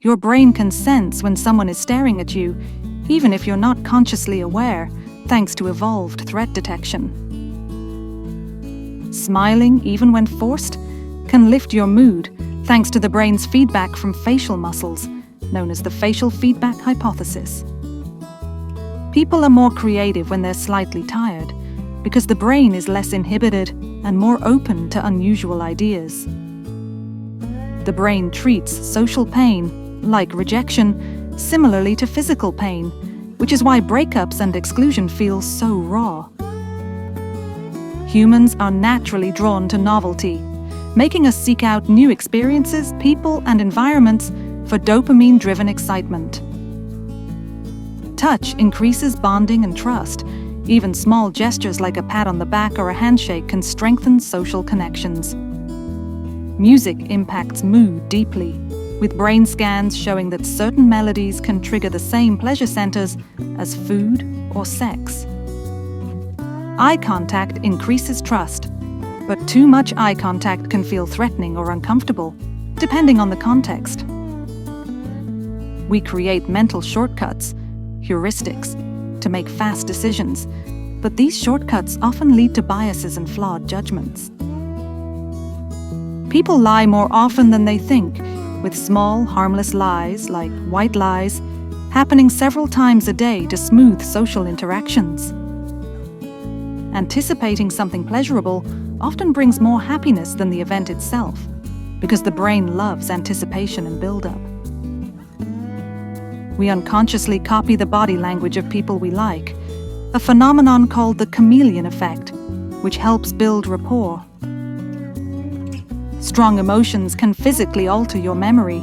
Your brain can sense when someone is staring at you, even if you're not consciously aware, thanks to evolved threat detection. Smiling, even when forced, can lift your mood thanks to the brain's feedback from facial muscles, known as the facial feedback hypothesis. People are more creative when they're slightly tired, because the brain is less inhibited and more open to unusual ideas. The brain treats social pain, like rejection, similarly to physical pain, which is why breakups and exclusion feel so raw. Humans are naturally drawn to novelty, making us seek out new experiences, people, and environments for dopamine-driven excitement. Touch increases bonding and trust. Even small gestures like a pat on the back or a handshake can strengthen social connections. Music impacts mood deeply, with brain scans showing that certain melodies can trigger the same pleasure centers as food or sex. Eye contact increases trust, but too much eye contact can feel threatening or uncomfortable, depending on the context. We create mental shortcuts, heuristics, to make fast decisions, but these shortcuts often lead to biases and flawed judgments. People lie more often than they think, with small, harmless lies, like white lies, happening several times a day to smooth social interactions. Anticipating something pleasurable often brings more happiness than the event itself, because the brain loves anticipation and build-up. We unconsciously copy the body language of people we like, a phenomenon called the chameleon effect, which helps build rapport. Strong emotions can physically alter your memory,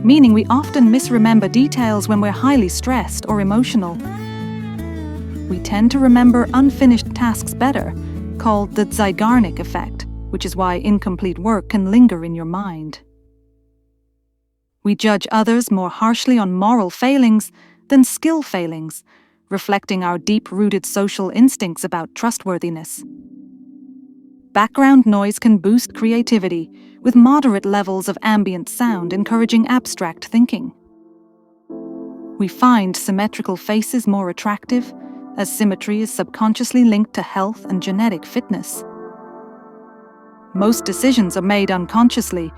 meaning we often misremember details when we're highly stressed or emotional. We tend to remember unfinished tasks better, called the Zeigarnik effect, which is why incomplete work can linger in your mind. We judge others more harshly on moral failings than skill failings, reflecting our deep-rooted social instincts about trustworthiness. Background noise can boost creativity, with moderate levels of ambient sound encouraging abstract thinking. We find symmetrical faces more attractive, as symmetry is subconsciously linked to health and genetic fitness. Most decisions are made unconsciously,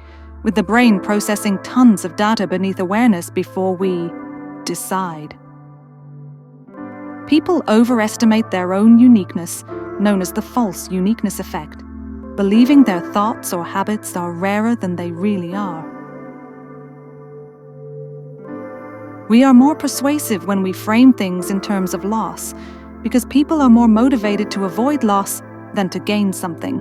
with the brain processing tons of data beneath awareness before we decide. People overestimate their own uniqueness, known as the false uniqueness effect, believing their thoughts or habits are rarer than they really are. We are more persuasive when we frame things in terms of loss, because people are more motivated to avoid loss than to gain something.